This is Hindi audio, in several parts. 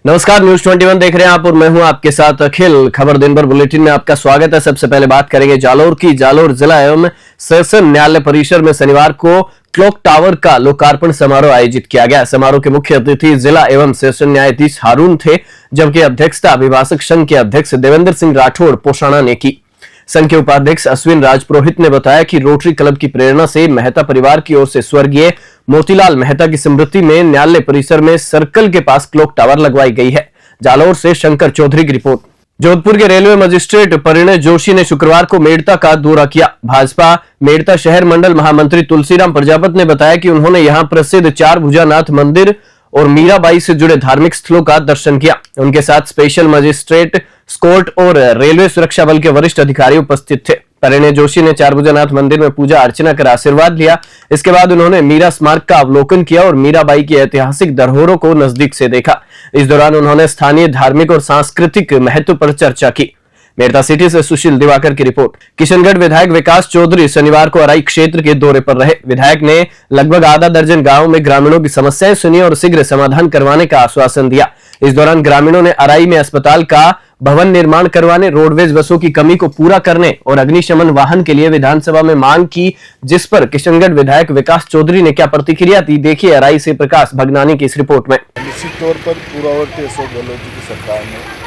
नमस्कार, न्यूज 21 देख रहे हैं आप और मैं हूं आपके साथ अखिल। खबर दिन भर बुलेटिन में आपका स्वागत है। सबसे पहले बात करेंगे जालोर की। जालोर जिला एवं सेशन न्यायालय परिसर में शनिवार को क्लॉक टावर का लोकार्पण समारोह आयोजित किया गया। समारोह के मुख्य अतिथि जिला एवं सेशन न्यायाधीश हारून थे, जबकि अध्यक्षता अभिभाषक संघ के अध्यक्ष देवेंद्र सिंह राठौड़ पोषाणा ने की। संघ के उपाध्यक्ष अश्विन राजपुरोहित ने बताया कि रोटरी क्लब की प्रेरणा से मेहता परिवार की ओर से स्वर्गीय मोतीलाल मेहता की स्मृति में न्यायालय परिसर में सर्कल के पास क्लॉक टावर लगवाई गई है। जालोर से शंकर चौधरी की रिपोर्ट। जोधपुर के रेलवे मजिस्ट्रेट परिणय जोशी ने शुक्रवार को मेड़ता का दौरा किया। भाजपा मेड़ता शहर मंडल महामंत्री तुलसीराम प्रजापत ने बताया कि उन्होंने यहां प्रसिद्ध चार भुजानाथ मंदिर और मीराबाई से जुड़े धार्मिक स्थलों का दर्शन किया। उनके साथ स्पेशल मजिस्ट्रेट, स्कॉट और रेलवे सुरक्षा बल के वरिष्ठ अधिकारी उपस्थित थे। परिणय जोशी ने चार भुजानाथ मंदिर में पूजा अर्चना कर आशीर्वाद लिया। इसके बाद उन्होंने मीरा स्मारक का अवलोकन किया और मीराबाई की ऐतिहासिक धरोहरों को नजदीक से देखा। इस दौरान उन्होंने स्थानीय धार्मिक और सांस्कृतिक महत्व पर चर्चा की। मेड़ता सिटी से सुशील दिवाकर की रिपोर्ट। किशनगढ़ विधायक विकास चौधरी शनिवार को अराई क्षेत्र के दौरे पर रहे। विधायक ने लगभग आधा दर्जन गांवों में ग्रामीणों की समस्याएं सुनी और शीघ्र समाधान करवाने का आश्वासन दिया। इस दौरान ग्रामीणों ने अराई में अस्पताल का भवन निर्माण करवाने, रोडवेज बसों की कमी को पूरा करने और अग्निशमन वाहन के लिए विधानसभा में मांग की, जिस पर किशनगढ़ विधायक विकास चौधरी ने क्या प्रतिक्रिया दी, देखिए अराई से प्रकाश भगनानी की इस रिपोर्ट में। निश्चित तौर पर पूर्ववर्ती अशोक गहलोत जी की सरकार ने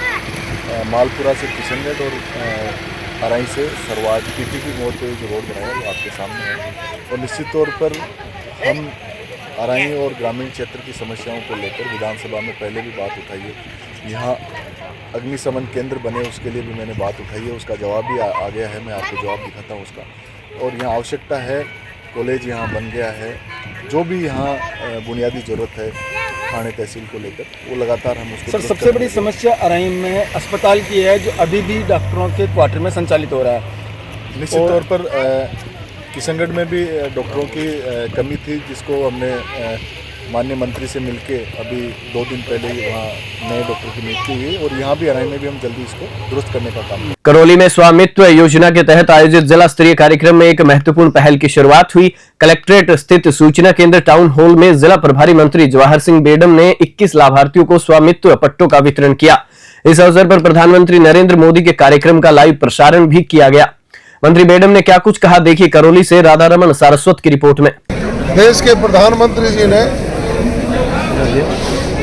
मालपुरा से किशनगढ़ और अराई से सरवाज पीटी की मोड़ पे जो रोड बनाया वो आपके सामने है। और निश्चित तौर पर हम अराई और ग्रामीण क्षेत्र की समस्याओं को लेकर विधानसभा में पहले भी बात उठाई है। यहाँ अग्निशमन केंद्र बने, उसके लिए भी मैंने बात उठाई है, उसका जवाब भी आ गया है। मैं आपको जवाब दिखाता हूँ उसका। और यहाँ आवश्यकता है, कॉलेज यहाँ बन गया है। जो भी यहाँ बुनियादी ज़रूरत है थाने तहसील को लेकर, वो लगातार हम उसको। सर, सबसे बड़ी समस्या अराई में अस्पताल की है, जो अभी भी डॉक्टरों के क्वार्टर में संचालित हो रहा है। निश्चित तौर पर किशनगढ़ में भी डॉक्टरों की कमी थी, जिसको हमने माननीय मंत्री से मिलके अभी 2 दिन पहले ही वहाँ नए डॉक्टर की नियुक्ति हुई और यहाँ भी अराई में भी हम जल्दी इसको दुरुस्त करने का काम। करौली में स्वामित्व योजना के तहत आयोजित जिला स्तरीय कार्यक्रम में एक महत्वपूर्ण पहल की शुरुआत हुई। कलेक्ट्रेट स्थित सूचना केंद्र टाउन हॉल में जिला प्रभारी मंत्री जवाहर सिंह बेडम ने 21 लाभार्थियों को स्वामित्व पट्टों का वितरण किया। इस अवसर पर प्रधानमंत्री नरेंद्र मोदी के कार्यक्रम का लाइव प्रसारण भी किया गया। मंत्री बेडम ने क्या कुछ कहा, देखिए करौली से राधा रमन सारस्वत की रिपोर्ट में। देश के प्रधानमंत्री जी ने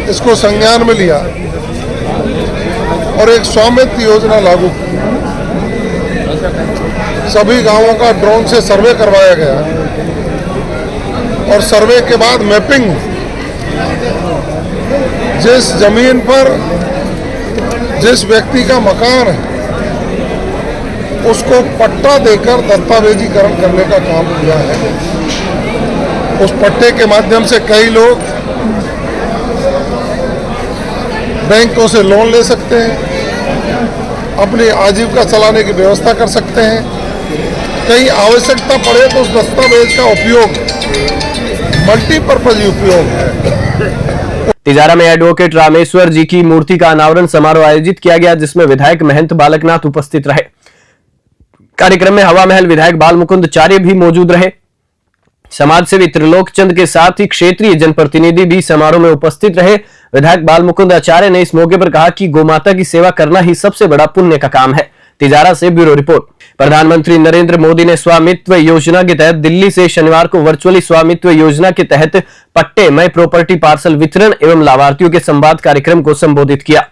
इसको संज्ञान में लिया और एक स्वामित्व योजना लागू की। सभी गांवों का ड्रोन से सर्वे करवाया गया और सर्वे के बाद मैपिंग, जिस जमीन पर जिस व्यक्ति का मकान है उसको पट्टा देकर दस्तावेजीकरण करने का काम किया है। उस पट्टे के माध्यम से कई लोग बैंकों से लोन ले सकते हैं, अपनी आजीविका चलाने की व्यवस्था कर सकते हैं। कहीं आवश्यकता पड़े तो उस दस्तावेज का उपयोग मल्टीपर्पज उपयोग है। तिजारा में एडवोकेट रामेश्वर जी की मूर्ति का अनावरण समारोह आयोजित किया गया, जिसमें विधायक महंत बालकनाथ उपस्थित रहे। कार्यक्रम में हवा महल विधायक बाल मुकुंद चार्य भी मौजूद रहे। समाज सेवी त्रिलोक चंद के साथ ही क्षेत्रीय जनप्रतिनिधि भी समारोह में उपस्थित रहे। विधायक बाल मुकुंद आचार्य ने इस मौके पर कहा कि गोमाता की सेवा करना ही सबसे बड़ा पुण्य का काम है। तिजारा से ब्यूरो रिपोर्ट। प्रधानमंत्री नरेंद्र मोदी ने स्वामित्व योजना के तहत दिल्ली से शनिवार को वर्चुअली स्वामित्व योजना के तहत पट्टे, मई प्रॉपर्टी पार्सल वितरण एवं लाभार्थियों के संवाद कार्यक्रम को संबोधित किया।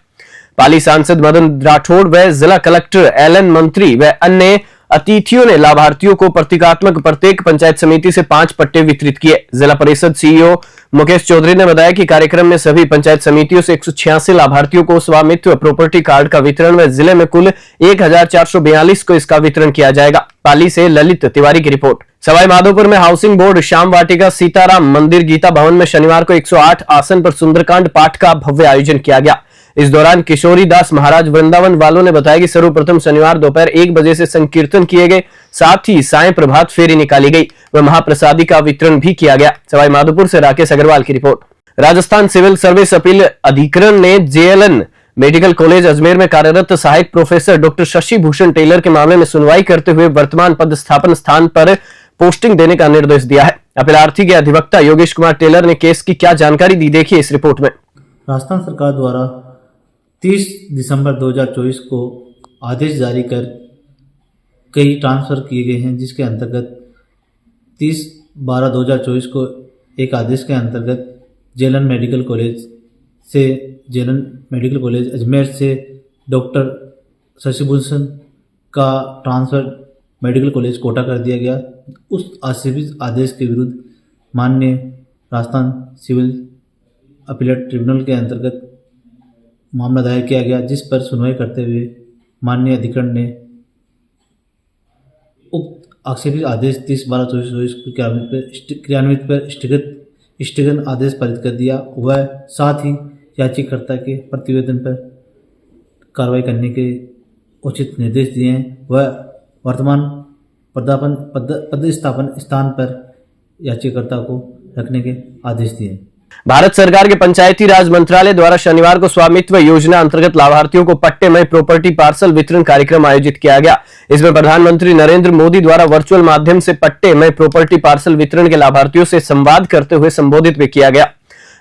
पाली सांसद मदन राठौड़ व जिला कलेक्टर एलन मंत्री व अन्य अतिथियों ने लाभार्थियों को प्रतीकात्मक प्रत्येक पंचायत समिति से 5 पट्टे वितरित किए। जिला परिषद सीईओ मुकेश चौधरी ने बताया कि कार्यक्रम में सभी पंचायत समितियों से 186 लाभार्थियों को स्वामित्व प्रॉपर्टी कार्ड का वितरण व जिले में कुल 1442 को इसका वितरण किया जाएगा। पाली से ललित तिवारी की रिपोर्ट। सवाई माधोपुर में हाउसिंग बोर्ड श्याम वाटिका सीताराम मंदिर गीता भवन में शनिवार को 108 आसन पर सुंदरकांड पाठ का भव्य आयोजन किया गया। इस दौरान किशोरी दास महाराज वृंदावन वालों ने बताया कि सर्वप्रथम शनिवार दोपहर 1 बजे से संकीर्तन किए गए, साथ ही सायं प्रभात फेरी निकाली गई व महाप्रसादी का वितरण भी किया गया। सवाई माधोपुर से राकेश अग्रवाल की report. Rajasthan civil service appeal अधिकरण ने जेएलएन मेडिकल कॉलेज अजमेर में कार्यरत सहायक professor doctor Shashi Bhushan Taylor के मामले में सुनवाई करते हुए वर्तमान पदस्थापन स्थान पर पोस्टिंग देने का निर्देश दिया है। अपीलार्थी के अधिवक्ता योगेश कुमार टेलर ने केस की क्या जानकारी दी, देखिए इस रिपोर्ट में। राजस्थान सरकार द्वारा 30 दिसंबर 2024 को आदेश जारी कर कई ट्रांसफ़र किए गए हैं, जिसके अंतर्गत 30/12/2024 को एक आदेश के अंतर्गत जेलन मेडिकल कॉलेज अजमेर से डॉक्टर शशिभूषण का ट्रांसफ़र मेडिकल कॉलेज कोटा कर दिया गया। उस आदेश के विरुद्ध माननीय राजस्थान सिविल अपीलेट ट्रिब्यूनल के अंतर्गत मामला दायर किया गया, जिस पर सुनवाई करते हुए माननीय अधिकरण ने उक्त आक्षेपित आदेश 30/12/2024 को क्रियान्वित पर स्थगन आदेश पारित कर दिया। वह साथ ही याचिकाकर्ता के प्रतिवेदन पर कार्रवाई करने के उचित निर्देश दिए हैं। वह वर्तमान पदस्थापन स्थान पर याचिकाकर्ता को रखने के आदेश दिए। भारत सरकार के पंचायती राज मंत्रालय द्वारा शनिवार को स्वामित्व योजना अंतर्गत लाभार्थियों को पट्टेमय प्रॉपर्टी पार्सल वितरण कार्यक्रम आयोजित किया गया। इसमें प्रधानमंत्री नरेंद्र मोदी द्वारा वर्चुअल माध्यम से पट्टेमय प्रॉपर्टी पार्सल वितरण के लाभार्थियों से संवाद करते हुए संबोधित भी किया गया।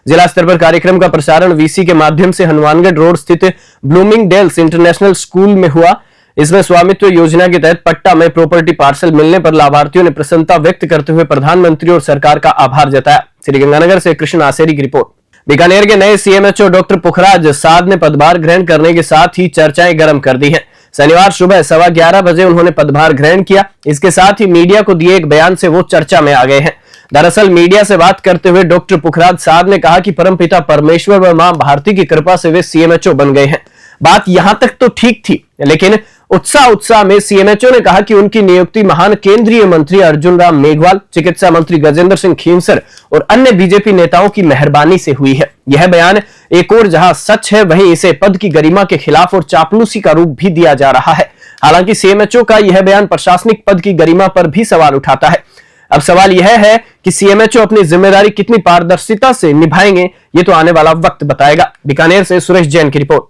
जिला स्तर पर कार्यक्रम का प्रसारण वीसी के माध्यम से हनुमानगढ़ रोड स्थित ब्लूमिंगडेल्स इंटरनेशनल स्कूल में हुआ। इसमें स्वामित्व योजना के तहत पट्टा में प्रॉपर्टी पार्सल मिलने पर लाभार्थियों ने प्रसन्नता व्यक्त करते हुए प्रधानमंत्री और सरकार का आभार जताया। श्रीगंगानगर से कृष्ण आसेरी की रिपोर्ट। बीकानेर के नए सीएमएचओ डॉक्टर पुखराज साध ने पदभार ग्रहण करने के साथ ही चर्चाएं गर्म कर दी हैं। शनिवार सुबह 11:15 बजे उन्होंने पदभार ग्रहण किया। इसके साथ ही मीडिया को दिए एक बयान से वो चर्चा में आ गए हैं। दरअसल मीडिया से बात करते हुए डॉक्टर पुखराज साध ने कहा कि परमपिता परमेश्वर व मां भारती की कृपा से वे सीएमएचओ बन गए हैं। बात यहां तक तो ठीक थी, लेकिन उत्साह में सीएमएचओ ने कहा कि उनकी नियुक्ति महान केंद्रीय मंत्री अर्जुन राम मेघवाल, चिकित्सा मंत्री गजेंद्र सिंह खींवसर और अन्य बीजेपी नेताओं की मेहरबानी से हुई है। यह बयान एक और जहां सच है, वहीं इसे पद की गरिमा के खिलाफ और चापलूसी का रूप भी दिया जा रहा है। हालांकि सीएमएचओ का यह बयान प्रशासनिक पद की गरिमा पर भी सवाल उठाता है। अब सवाल यह है कि सीएमएचओ अपनी जिम्मेदारी कितनी पारदर्शिता से निभाएंगे, ये तो आने वाला वक्त बताएगा। बीकानेर से सुरेश जैन की रिपोर्ट।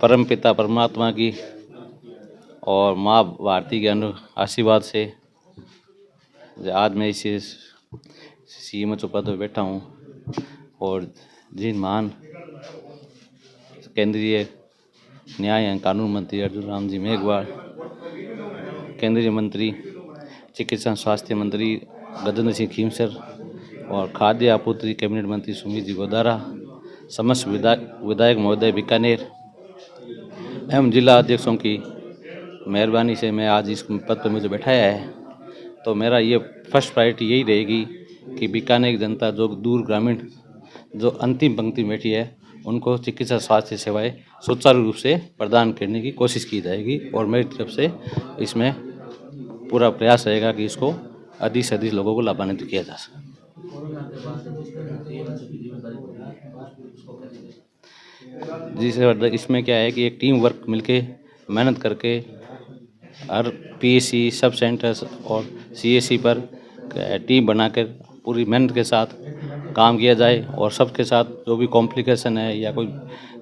परमपिता परमात्मा की और माँ भारती के आशीर्वाद से आज मैं इस सीएमएचओ पद पर बैठा हूँ और जिन महान केंद्रीय न्याय एवं कानून मंत्री अर्जुन राम जी मेघवाल, केंद्रीय मंत्री चिकित्सा स्वास्थ्य मंत्री गजेंद्र सिंह खींवसर और खाद्य आपूर्ति कैबिनेट मंत्री सुमित जी गोदारा, समस्त विधायक महोदय बीकानेर एवं जिला अध्यक्षों की मेहरबानी से मैं आज इस पद पर मुझे बैठाया है। तो मेरा ये फर्स्ट प्रायोरिटी यही रहेगी कि बीकानेर की जनता जो दूर ग्रामीण जो अंतिम पंक्ति में बैठी है, उनको चिकित्सा स्वास्थ्य सेवाएं सुचारू रूप से प्रदान करने की कोशिश की जाएगी और मेरी तरफ से इसमें पूरा प्रयास रहेगा कि इसको अधिक से अधिक लोगों को लाभान्वित किया जा सके। जिससे इसमें क्या है कि एक टीम वर्क मिलके मेहनत करके हर पीएससी सब सेंटर्स और सीएससी पर टीम बनाकर पूरी मेहनत के साथ काम किया जाए और सबके साथ जो भी कॉम्प्लिकेशन है या कोई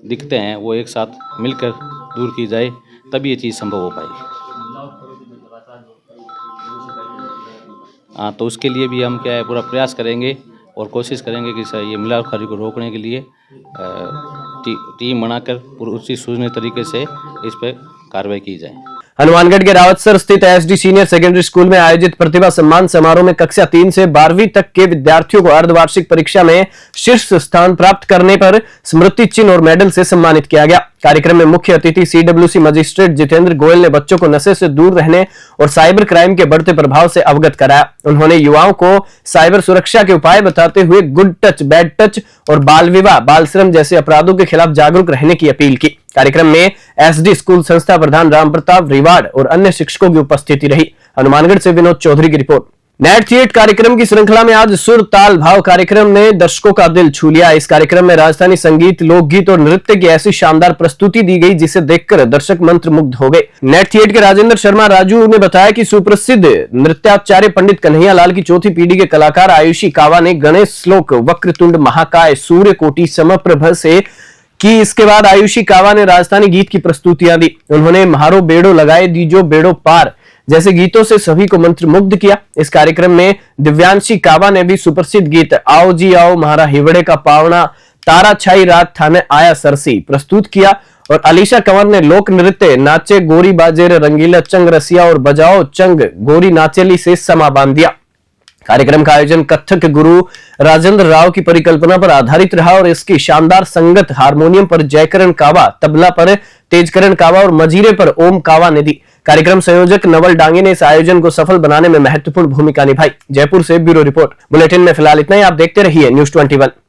दिक्कतें हैं वो एक साथ मिलकर दूर की जाए, तभी ये चीज़ संभव हो पाएगी। हाँ, तो उसके लिए भी हम क्या है पूरा प्रयास करेंगे और कोशिश करेंगे कि ये मिलावटखोरी को रोकने के लिए टीम बनाकर पूरी उसी सूझने तरीके से इस पर कार्रवाई की जाए। हनुमानगढ़ के रावतसर स्थित एसडी सीनियर सेकेंडरी स्कूल में आयोजित प्रतिभा सम्मान समारोह में कक्षा 3 से 12वीं तक के विद्यार्थियों को अर्धवार्षिक परीक्षा में शीर्ष स्थान प्राप्त करने पर स्मृति चिन्ह और मेडल से सम्मानित किया गया। कार्यक्रम में मुख्य अतिथि सीडब्ल्यूसी मजिस्ट्रेट जितेंद्र गोयल ने बच्चों को नशे से दूर रहने और साइबर क्राइम के बढ़ते प्रभाव से अवगत कराया। उन्होंने युवाओं को साइबर सुरक्षा के उपाय बताते हुए गुड टच, बैड टच और बाल विवाह, बाल श्रम जैसे अपराधों के खिलाफ जागरूक रहने की अपील की। कार्यक्रम में एसडी स्कूल संस्था प्रधान राम प्रताप रिवाड़ और अन्य शिक्षकों की उपस्थिति रही। हनुमानगढ़ से विनोद चौधरी की रिपोर्ट। नेट थिएट कार्यक्रम की श्रृंखला में आज सुर ताल भाव कार्यक्रम ने दर्शकों का दिल छू लिया। इस कार्यक्रम में राजस्थानी संगीत, लोकगीत और नृत्य की ऐसी शानदार प्रस्तुति दी गई जिसे देखकर दर्शक मंत्रमुग्ध हो गए। नेट थिएट के राजेंद्र शर्मा राजू ने बताया कि सुप्रसिद्ध नृत्याचार्य पंडित कन्हैया लाल की चौथी पीढ़ी के कलाकार आयुषी कावा ने गणेश श्लोक वक्रतुंड महाकाय सूर्य कोटि समप्रभ से की। इसके बाद आयुषी कावा ने राजस्थानी गीत की प्रस्तुतियां दी। उन्होंने म्हारो बेड़ो लगाए दीजो बेड़ो पार जैसे गीतों से सभी को मंत्रमुग्ध किया। इस कार्यक्रम में दिव्यांशी कावा ने भी सुप्रसिद्ध गीत आओ जी आओ, म्हारा हिवड़े का पावना, तारा छाई रात थाने आया सरसी प्रस्तुत किया और अलीशा कंवर ने लोक नृत्य नाचे गोरी बाजेर रंगीला चंग रसिया और बजाओ चंग गोरी नाचेली से समा बांध दिया। कार्यक्रम का आयोजन कथक गुरु राजेंद्र राव की परिकल्पना पर आधारित रहा और इसकी शानदार संगत हारमोनियम पर जयकरण कावा, तबला पर तेजकरण कावा और मजीरे पर ओम कावा ने दी। कार्यक्रम संयोजक नवल डांगे ने इस आयोजन को सफल बनाने में महत्वपूर्ण भूमिका निभाई। जयपुर से ब्यूरो रिपोर्ट। बुलेटिन में फिलहाल इतना ही। आप देखते रहिए News 21।